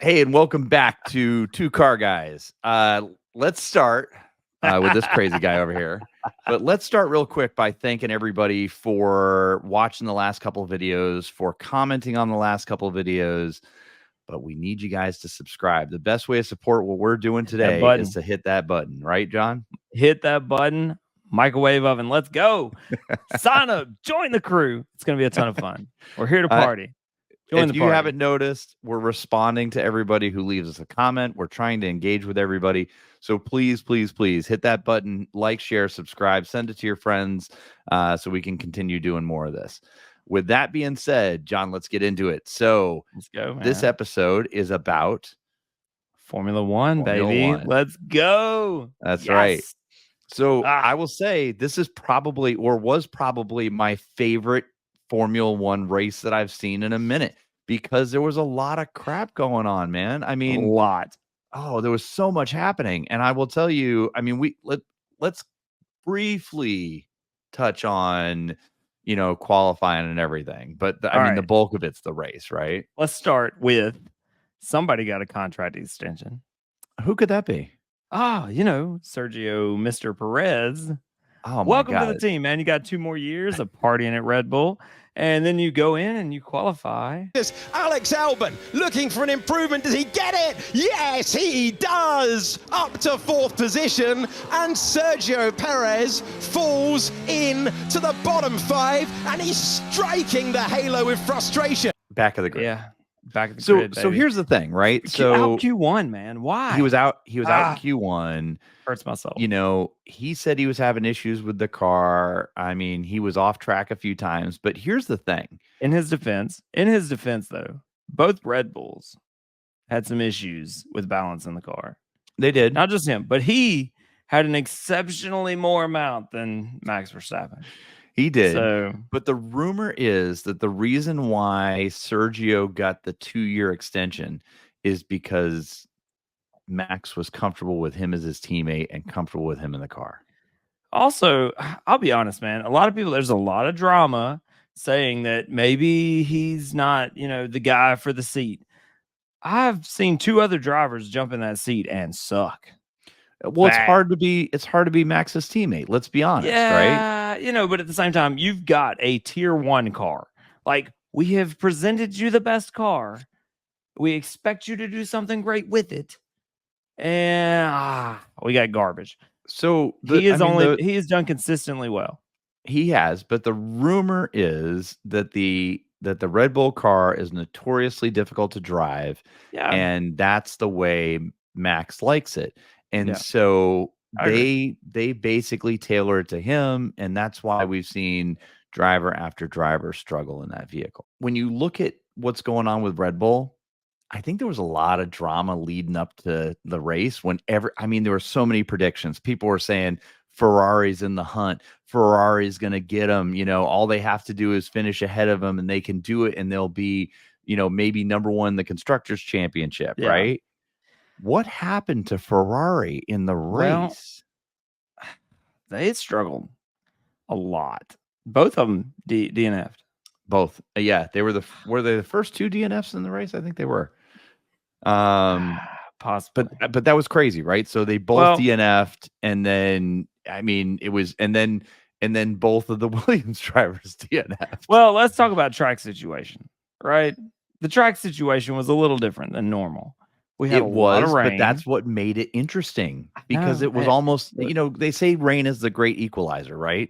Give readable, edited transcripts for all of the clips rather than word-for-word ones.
Hey, and welcome back to 2CarGuys. Let's start with this crazy guy over here. But let's start real quick by thanking everybody for watching the last couple of videos, for commenting on the last couple of videos. But we need you guys to subscribe. The best way to support what we're doing today is to hit that button, right, John? Hit that button, microwave oven. Let's go. Sign up, join the crew. It's going to be a ton of fun. We're here to party. If you haven't noticed, we're responding to everybody who leaves us a comment. We're trying to engage with everybody. So please, please, please hit that button, like, share, subscribe, send it to your friends so we can continue doing more of this. With that being said, John, let's get into it. So let's go, man. This episode is about Formula One, baby. Let's go. That's right. So I will say this is probably or was probably my favorite Formula One race that I've seen in a minute because there was a lot of crap going on, man. I mean, a lot. Oh, there was so much happening. And I will tell you, I mean, let's briefly touch on, qualifying and everything. But the bulk of it's the race, right? Let's start with somebody got a contract extension. Who could that be? Sergio Mr. Perez. Oh, welcome to the team, man. You got 2 more years of partying at Red Bull, and then you go in and you qualify. Alex Albon looking for an improvement. Does he get it? Yes, he does. Up to 4th position, and Sergio Perez falls in to the bottom 5, and he's striking the halo with frustration. Back of the grid. Yeah. Back of the grid, so here's the thing, right? So out Q1, man. Why? He was out in Q1. Hurts my soul. He said he was having issues with the car. I mean, he was off track a few times, but here's the thing. In his defense though, both Red Bulls had some issues with balance in the car. They did. Not just him, but he had an exceptionally more amount than Max Verstappen. He did. But the rumor is that the reason why Sergio got the 2-year extension is because Max was comfortable with him as his teammate and comfortable with him in the car. Also, I'll be honest, man. A lot of people, there's a lot of drama saying that maybe he's not, the guy for the seat. I've seen 2 other drivers jump in that seat and suck. Well, it's hard to be Max's teammate. Let's be honest, right? But at the same time, you've got a tier 1 car. Like, we have presented you the best car. We expect you to do something great with it. And we got garbage. So he has done consistently well. He has, but the rumor is that the Red Bull car is notoriously difficult to drive. Yeah. And that's the way Max likes it. And so they basically tailor it to him, and that's why we've seen driver after driver struggle in that vehicle. When you look at what's going on with Red Bull, I think there was a lot of drama leading up to the race. There were so many predictions. People were saying Ferrari's in the hunt. Ferrari's going to get them. All they have to do is finish ahead of them, and they can do it, and they'll be, maybe number 1 in the Constructors' Championship, right? What happened to Ferrari in the race? Well, they struggled a lot. Both of them DNF'd. Both. Yeah. Were they the first 2 DNFs in the race? I think they were. Possibly. But that was crazy, right? So they both DNF'd, and then and then both of the Williams drivers DNF'd. Well, let's talk about track situation, right? The track situation was a little different than normal. We had a lot of rain. But that's what made it interesting because it was almost, they say rain is the great equalizer, right?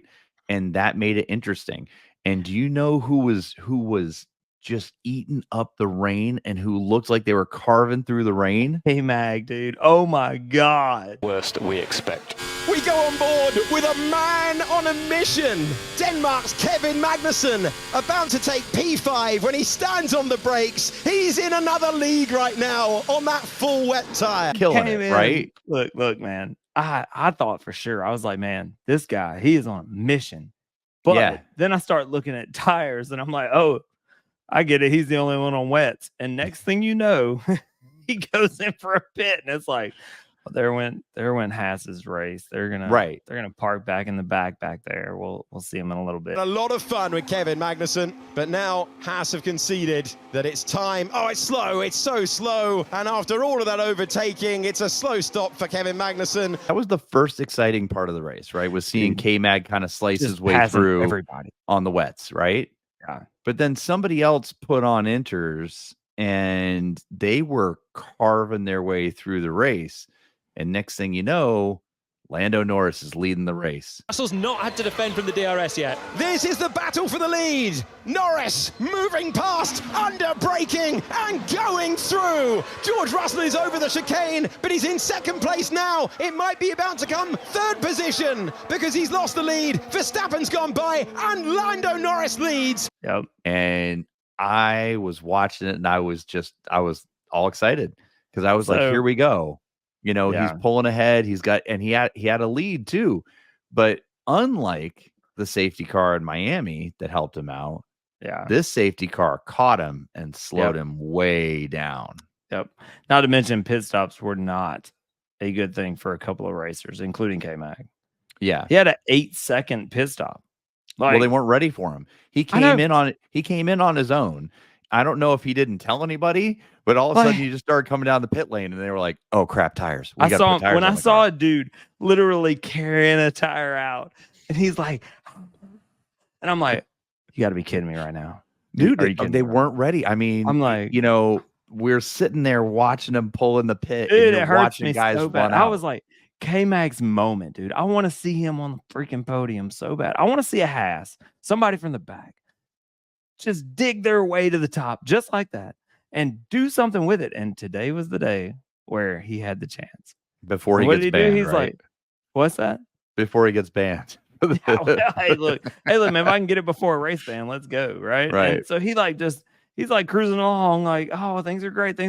And that made it interesting. And do you know who was just eating up the rain and who looked like they were carving through the rain? Hey, Mag, dude. Oh my God. Worst we expect. We go on board with a man on a mission. Denmark's Kevin Magnussen about to take P5 when he stands on the brakes. He's in another league right now on that full wet tire. Killing it, right? Look, man. I thought for sure. I was like, man, this guy, he is on a mission. But then I start looking at tires and I'm like, oh, I get it. He's the only one on wets. And next thing you know, he goes in for a pit and it's like, There went Haas's race. They're gonna park back in the back there. We'll see him in a little bit. A lot of fun with Kevin Magnussen, but now Haas have conceded that it's time. Oh, it's slow. It's so slow. And after all of that overtaking, it's a slow stop for Kevin Magnussen. That was the first exciting part of the race, right? Was seeing K-Mag kind of slice his way through everybody on the wets, right? Yeah. But then somebody else put on inters and they were carving their way through the race. And next thing you know, Lando Norris is leading the race. Russell's not had to defend from the DRS yet. This is the battle for the lead. Norris moving past, under braking and going through. George Russell is over the chicane, but he's in second place now. It might be about to come third position because he's lost the lead. Verstappen's gone by and Lando Norris leads. Yep. And I was watching it and I was all excited because I was like, here we go. You know, he's pulling ahead. He had a lead too. But unlike the safety car in Miami that helped him out, this safety car caught him and slowed him way down. Yep. Not to mention pit stops were not a good thing for a couple of racers, including K-Mag. Yeah. He had an 8-second pit stop. Well, they weren't ready for him. He came in on his own. I don't know if he didn't tell anybody, but all of a sudden he just started coming down the pit lane and they were like, oh crap, tires. I saw a dude literally carrying a tire out and he's like, and I'm like, you got to be kidding me right now. Dude, they weren't ready. I mean, I'm like, you know, we're sitting there watching them pull in the pit. Dude, it hurts me so bad. I was like, K-Mag's moment, dude. I want to see him on the freaking podium so bad. I want to see a Haas, somebody from the back, just dig their way to the top just like that and do something with it. And today was the day where he had the chance. Before he gets banned, He's like, what's that? Before he gets banned. Hey, look, man, if I can get it before a race ban, let's go. Right. And so he's like cruising along like, oh, things are great.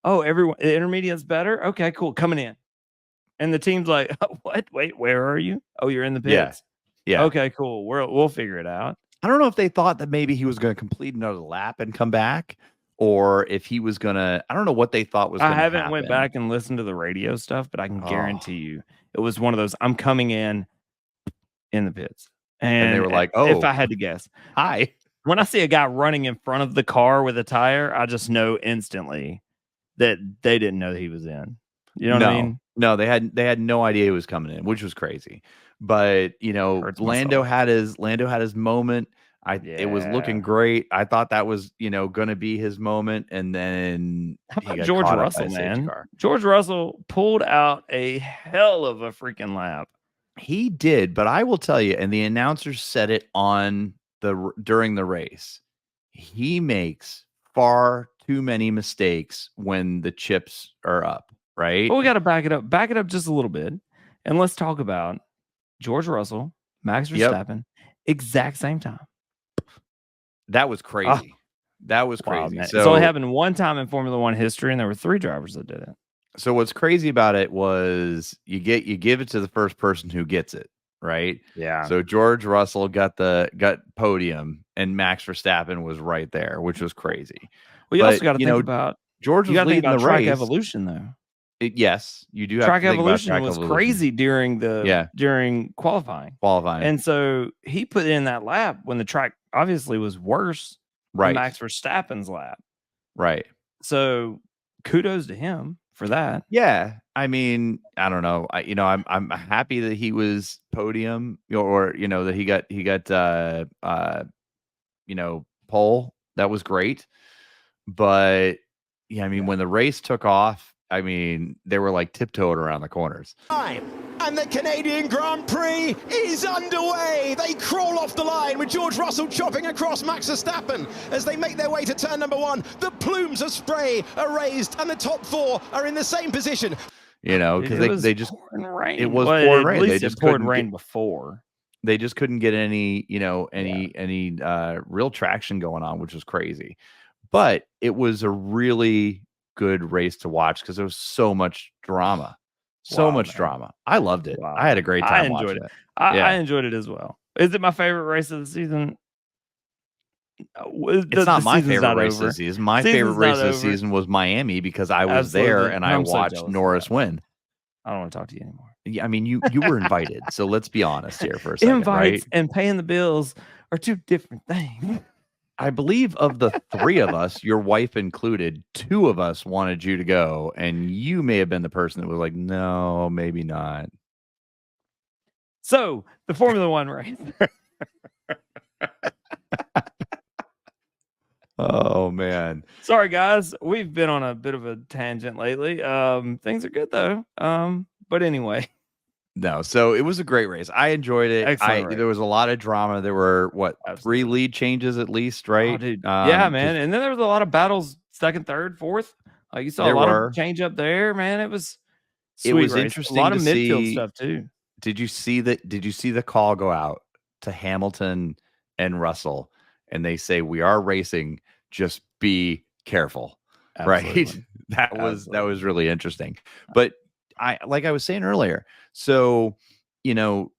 Everyone, the intermediate's better. Okay, cool. Coming in. And the team's like, oh, what? Wait, where are you? Oh, you're in the pits. Yeah. Okay, cool. We'll figure it out. I don't know if they thought that maybe he was going to complete another lap and come back, or if he was going to. I don't know what they thought was going to happen. I haven't went back and listened to the radio stuff, but I can guarantee you it was one of those. I'm coming in the pits, and they were like, "Oh." If I had to guess, hi. When I see a guy running in front of the car with a tire, I just know instantly that they didn't know that he was in. You know what I mean? No, they had no idea he was coming in, which was crazy. But you know, Lando had his moment. It was looking great. I thought that was going to be his moment, and then how about George Russell, man? George Russell pulled out a hell of a freaking lap. He did, but I will tell you, and the announcers said it during the race. He makes far too many mistakes when the chips are up. Right. Well, we got to back it up just a little bit, and let's talk about George Russell, Max Verstappen, exact same time. That was crazy. That was crazy. So, it's only happened one time in Formula One history, and there were 3 drivers that did it. So what's crazy about it was you give it to the first person who gets it, right? Yeah. So George Russell got podium, and Max Verstappen was right there, which was crazy. Well, you also got to think about George was leading the track race. evolution, though. Yes, you do have track to think evolution about track was evolution. crazy during qualifying. And so he put in that lap when the track obviously was worse than Max Verstappen's lap. Right. So kudos to him for that. Yeah. I mean, I don't know. I'm happy that he was podium or that he got pole. That was great. But yeah, I mean, when the race took off, I mean, they were like tiptoeing around the corners. And the Canadian Grand Prix is underway. They crawl off the line with George Russell chopping across Max Verstappen as they make their way to turn number 1. The plumes of spray are raised and the top 4 are in the same position. Because they just rain. It was pouring rain. They just poured rain before. They just couldn't get any real traction going on, which was crazy. But it was a really good race to watch because there was so much drama. Drama. I loved it. Wow. I had a great time watching it. I enjoyed it as well. Is it my favorite race of the season? It's not my favorite race of the season. My favorite race of the season was Miami because I was there and I watched Norris win. I don't want to talk to you anymore. Yeah, I mean, you were invited, so let's be honest here for a second, Invites right? and paying the bills are two different things. I believe of the 3 of us, your wife included, 2 of us wanted you to go, and you may have been the person that was like, "No, maybe not." So, the Formula One race. Oh, man. Sorry, guys. We've been on a bit of a tangent lately. Things are good, though. But anyway. No, so it was a great race. I enjoyed it. Excellent race. There was a lot of drama. There were, Absolutely. 3 lead changes at least, Oh, right? dude. Yeah, man. And then there was a lot of battles, second, third, fourth. Like you saw a lot of change up there, man. It was sweet. It was race. interesting A lot to of midfield see, stuff too. Did you see the call go out to Hamilton and Russell, and they say, "We are racing, just be careful." Absolutely. Right? That was really interesting. But like I was saying earlier, so well,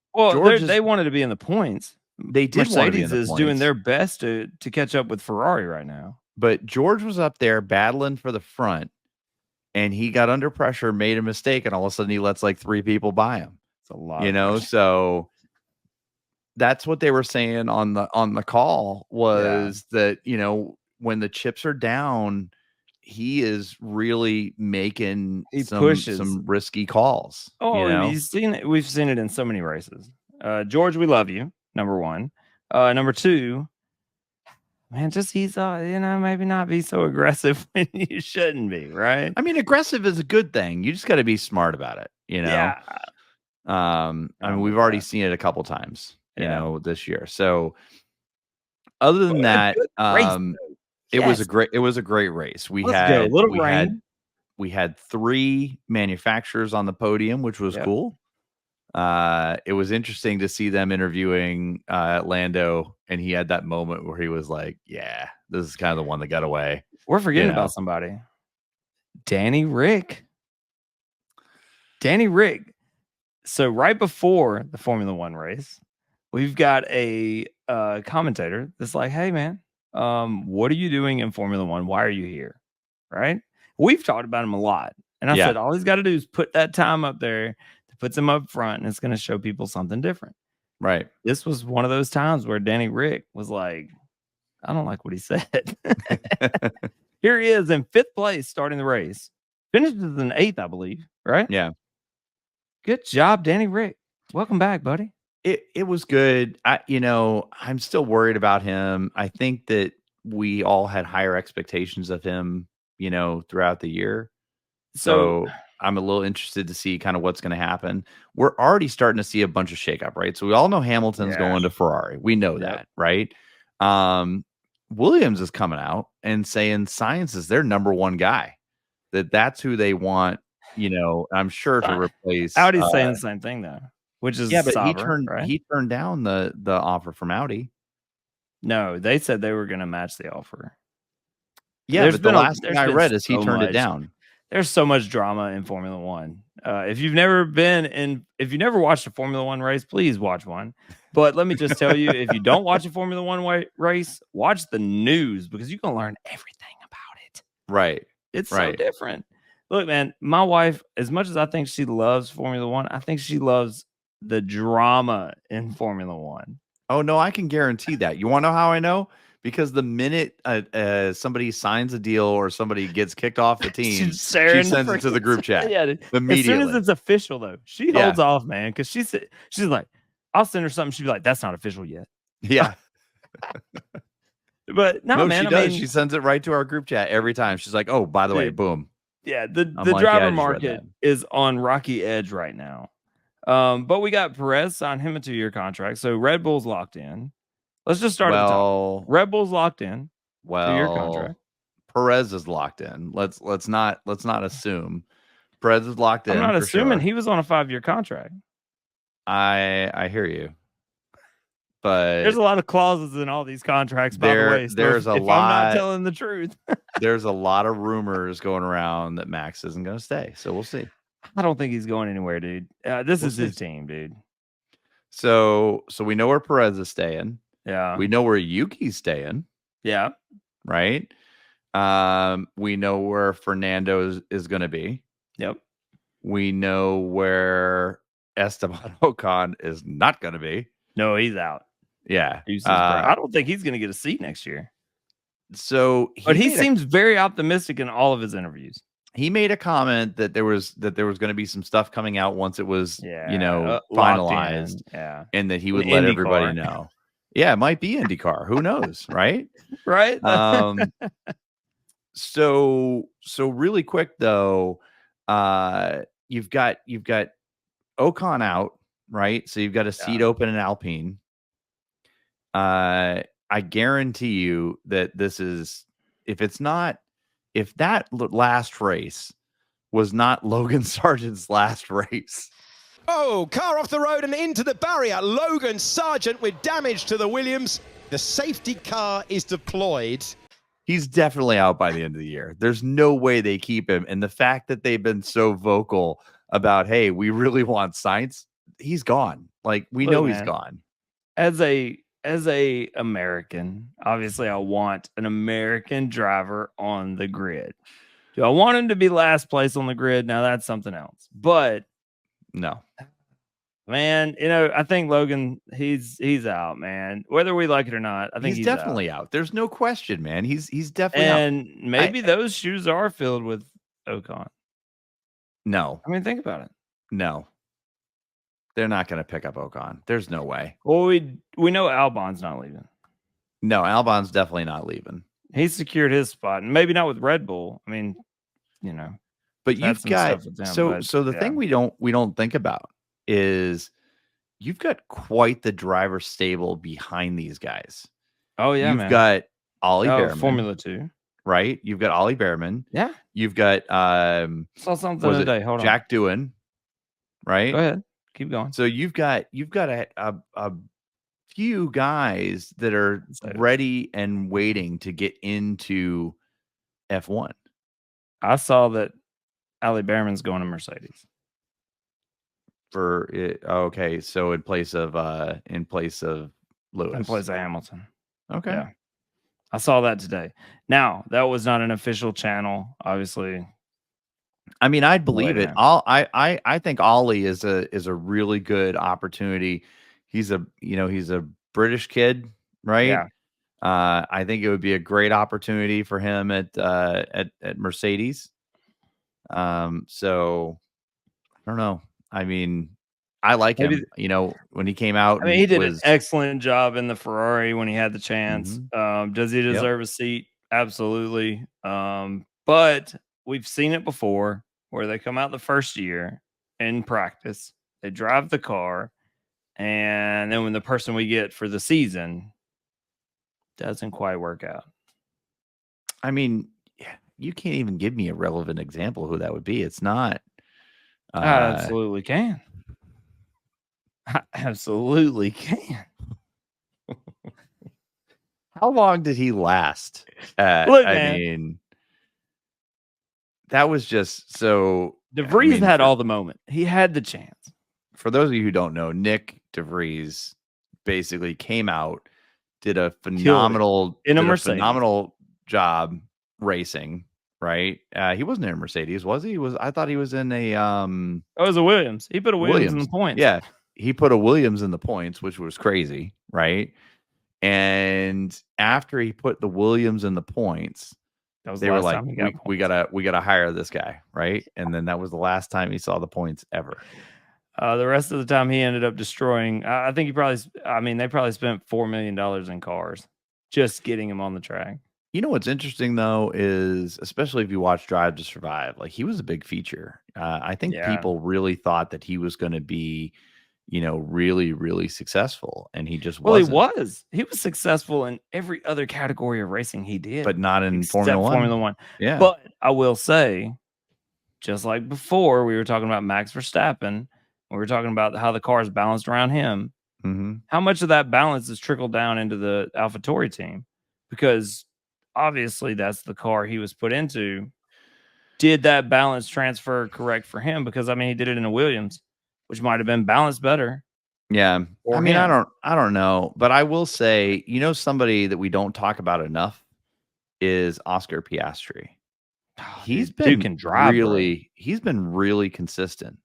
they wanted to be in the points. They did want to be in the Mercedes is doing their best to catch up with Ferrari right now. But George was up there battling for the front, and he got under pressure, made a mistake, and all of a sudden he lets like 3 people by him. It's a lot. So that's what they were saying on the call was that, when the chips are down, he is really making some risky calls. Oh, you've seen it. We've seen it in so many races. George, we love you. Number 1. Number 2, man, just he's maybe not be so aggressive when you shouldn't be, right? I mean, aggressive is a good thing. You just got to be smart about it, Yeah. I mean, we've already seen it a couple times, this year. So other than that, it was a great race. We had 3 manufacturers on the podium, which was cool. It was interesting to see them interviewing Lando, and he had that moment where he was like, "Yeah, this is kind of the one that got away." We're forgetting about somebody. Danny Rick. So right before the Formula One race, we've got a commentator that's like, "Hey, man, what are you doing in Formula One? Why are you here?" Right? We've talked about him a lot, and I said all he's got to do is put that time up there. Puts him up front, and it's going to show people something different. Right. This was one of those times where Danny Rick was like, I don't like what he said. Here he is in 5th place starting the race. Finishes in 8th, I believe. Right? Yeah. Good job, Danny Rick. Welcome back, buddy. It was good. I'm still worried about him. I think that we all had higher expectations of him, throughout the year. So I'm a little interested to see kind of what's going to happen. We're already starting to see a bunch of shakeup, right? So we all know Hamilton's going to Ferrari. We know that, right? Williams is coming out and saying Sainz is their number 1 guy. That's who they want, I'm sure to replace. Audi's saying the same thing though, which is but he turned down the offer from Audi. No, they said they were going to match the offer. Yeah, but the last thing I read is he turned it down. There's so much drama in Formula One. If you've never watched a Formula One race, please watch one. But let me just tell you, if you don't watch a Formula One race, watch the news because you can learn everything about it. Right. It's so different. Look, man, my wife, as much as I think she loves Formula One, I think she loves the drama in Formula One. Oh, no, I can guarantee that. You want to know how I know? Because the minute somebody signs a deal or somebody gets kicked off the team, she sends it to the group chat. Immediately. As soon as it's official, though, she holds off, man, because she's like, I'll send her something. She'd be like, "That's not official yet." Yeah. But no, man, she does. She sends it right to our group chat every time. She's like, "Oh, by the way, boom." Yeah, the driver market is on rocky edge right now. But we got Perez signed him a 2-year contract, so Red Bull's locked in. Let's just start at the top. Red Bull's locked in. 2-year contract. Perez is locked in. Let's not assume Perez is locked in. I'm not assuming he was on a 5-year contract. I hear you, but there's a lot of clauses in all these contracts. By the way, so there's if I'm not telling the truth, there's a lot of rumors going around that Max isn't going to stay. So we'll see. I don't think he's going anywhere, dude. This is his team, dude. So we know where Perez is staying. Yeah. We know where Yuki's staying. Yeah. Right. We know where Fernando is going to be. Yep. We know where Esteban Ocon is not going to be. No, he's out. Yeah. I don't think he's going to get a seat next year. So he seems very optimistic in all of his interviews. He made a comment that there was going to be some stuff coming out once it was, finalized. Yeah. And that he would let everybody know. Yeah, it might be IndyCar. Who knows, right? Right. So really quick though, you've got Ocon out, right? So you've got a seat open in Alpine. I guarantee you that this is, if that last race was not Logan Sargent's last race. Oh, car off the road and into the barrier. Logan Sargent with damage to the Williams. The safety car is deployed. He's definitely out by the end of the year. There's no way they keep him. And the fact that they've been so vocal about, hey, we really want Sainz, he's gone. Like, we know he's gone. As a American, obviously I want an American driver on the grid. Do I want him to be last place on the grid? Now that's something else. But no. Man, I think Logan, he's out, man. Whether we like it or not, I think he's definitely out. There's no question, man. He's definitely out. And maybe those shoes are filled with Ocon. No. I mean, think about it. No. They're not going to pick up Ocon. There's no way. Well, we know Albon's not leaving. No, Albon's definitely not leaving. He secured his spot, and maybe not with Red Bull. I mean, But you've got so the thing we don't think about is you've got quite the driver stable behind these guys. Oh yeah, you've got Ollie Behrman, Formula 2, right? You've got Ollie Behrman. Yeah. You've got saw something today. Hold on, Jack Doohan, right? Go ahead, keep going. So you've got a few guys that are ready and waiting to get into F1. I saw that Ollie Behrman's going to Mercedes. For it, okay, so in place of Lewis, in place of Hamilton. Okay, yeah, I saw that today. Now that was not an official channel, obviously. I mean, I'd believe it. I think Ollie is a really good opportunity. He's a British kid, right? Yeah. I think it would be a great opportunity for him at Mercedes. So I don't know. I mean, I like him. When he came out, I mean, he did an excellent job in the Ferrari when he had the chance. Mm-hmm. Does he deserve a seat? Absolutely. But we've seen it before where they come out the first year in practice, they drive the car, and then when the person we get for the season doesn't quite work out. I mean, you can't even give me a relevant example of who that would be. It's not. I absolutely can. I absolutely can. How long did he last? Look, man, I mean, that was just so. DeVries had all the moment. He had the chance. For those of you who don't know, Nick DeVries basically came out, did a phenomenal job racing. Right? He wasn't in a Mercedes, was he? I thought he was in a it was a Williams. He put a Williams in the points. Yeah. He put a Williams in the points, which was crazy, right? And after he put the Williams in the points, they were like, we gotta hire this guy, right? And then that was the last time he saw the points ever. The rest of the time he ended up destroying. I think they probably spent $4 million in cars just getting him on the track. You know what's interesting though is, especially if you watch Drive to Survive, like he was a big feature. I think people really thought that he was going to be, really, really successful, and he just wasn't. He was successful in every other category of racing he did, but not in Formula 1. Yeah, but I will say, just like before, we were talking about Max Verstappen. We were talking about how the car is balanced around him. Mm-hmm. How much of that balance is trickled down into the AlphaTauri team? Because obviously that's the car he was put into. Did that balance transfer correct for him? Because he did it in a Williams, which might have been balanced better. Yeah. I don't know, but I will say, somebody that we don't talk about enough is Oscar Piastri. he's dude been can drive, he's been really consistent.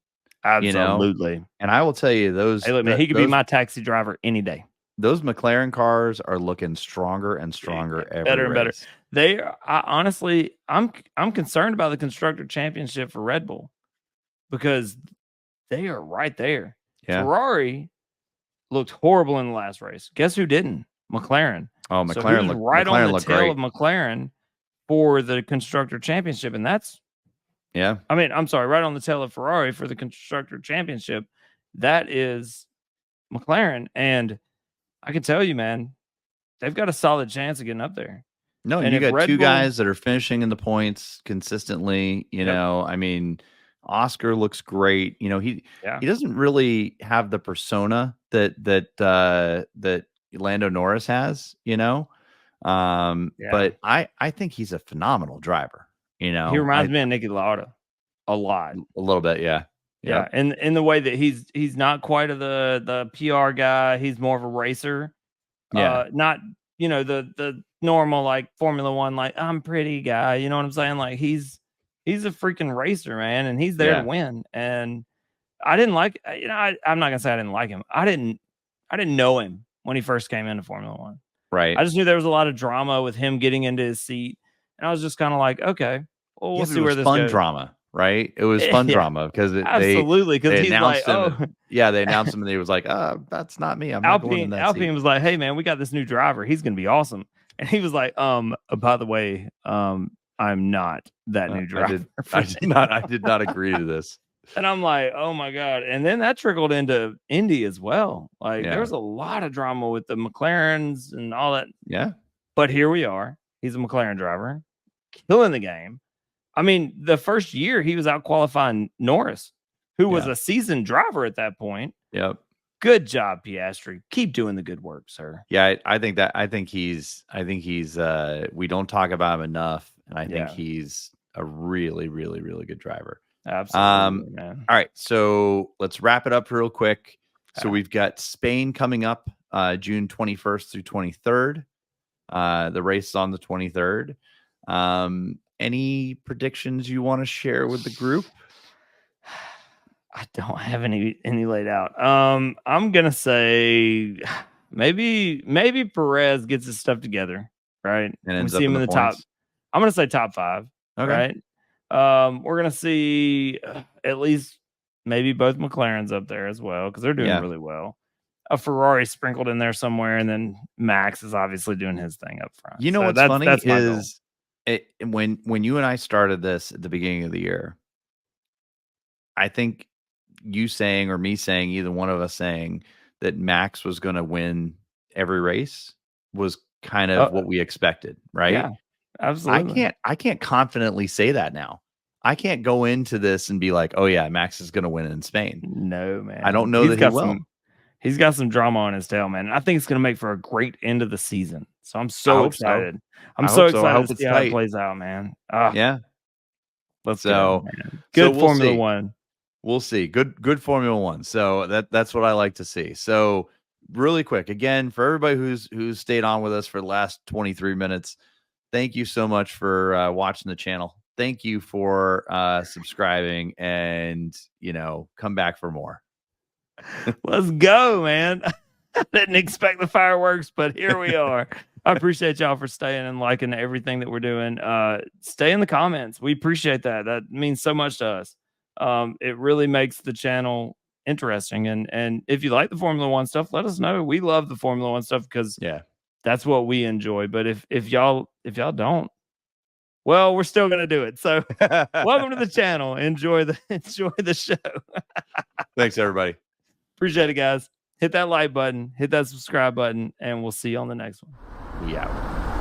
Absolutely. You know? And I will tell you those. Hey, look, man, he could be my taxi driver any day. Those McLaren cars are looking stronger and stronger every better and race. better. Honestly, I'm concerned about the constructor championship for Red Bull because they are right there. Yeah. Ferrari looked horrible in the last race. Guess who didn't? McLaren. Oh, So McLaren looked McLaren on the looked tail great. of McLaren for the constructor championship, and that's I'm sorry, right on the tail of Ferrari for the constructor championship. That is McLaren, and I can tell you, man, they've got a solid chance of getting up there. No, and you got two guys that are finishing in the points consistently. You know, I mean, Oscar looks great. You know, he doesn't really have the persona that Lando Norris has. You know, but I think he's a phenomenal driver. You know, he reminds me of Niki Lauda a lot, a little bit, yeah. And in the way that he's not quite the PR guy. He's more of a racer. Not the normal like Formula One, like I'm pretty guy. You know what I'm saying? Like he's a freaking racer, man, and he's there to win. And I didn't like, I'm not gonna say I didn't like him. I didn't know him when he first came into Formula One. Right. I just knew there was a lot of drama with him getting into his seat, and I was just kind of like, okay, well, we'll see where this goes. Drama. Right, it was fun drama because absolutely because he's like, they announced him and he was like, that's not me. I'm not going in that Alpine seat. was like, hey man, we got this new driver, he's gonna be awesome, and he was like, by the way, I'm not that new driver. I did not agree to this. And I'm like, oh my god, and then that trickled into Indy as well. Like there was a lot of drama with the McLarens and all that. Yeah, but here we are. He's a McLaren driver, killing the game. I mean, the first year he was out qualifying Norris, who was a seasoned driver at that point. Yep. Good job, Piastri. Keep doing the good work, sir. Yeah, I think he's we don't talk about him enough, and I think he's a really, really, really good driver. Absolutely, man. All right, so let's wrap it up real quick. So we've got Spain coming up June 21st through 23rd. The race is on the 23rd. Any predictions you want to share with the group? I don't have any laid out. I'm gonna say maybe Perez gets his stuff together, right? And we see him in the top. I'm gonna say top 5. Okay. Right. We're gonna see at least maybe both McLarens up there as well because they're doing really well. A Ferrari sprinkled in there somewhere, and then Max is obviously doing his thing up front. You know what's funny is when you and I started this at the beginning of the year, I think you saying or me saying, either one of us saying that Max was going to win every race was kind of what we expected, right? Yeah, absolutely. I can't confidently say that now. I can't go into this and be like, oh yeah, Max is going to win in Spain. No, man. I don't know that he will. He's got some drama on his tail, man. And I think it's going to make for a great end of the season. So I'm so excited. I'm so excited to see how it plays out, man. Yeah. Let's go, man. Good Formula One. We'll see. Good Formula One. So that's what I like to see. So really quick, again, for everybody who's stayed on with us for the last 23 minutes, thank you so much for watching the channel. Thank you for subscribing, and come back for more. Let's go, man. I didn't expect the fireworks, but here we are. I appreciate y'all for staying and liking everything that we're doing. Stay in the comments. We appreciate that. That means so much to us. It really makes the channel interesting. And if you like the Formula One stuff, let us know. We love the Formula One stuff because that's what we enjoy. But if y'all don't, well, we're still gonna do it. So welcome to the channel. Enjoy the show. Thanks, everybody. Appreciate it, guys. Hit that like button, hit that subscribe button, and we'll see you on the next one. We out.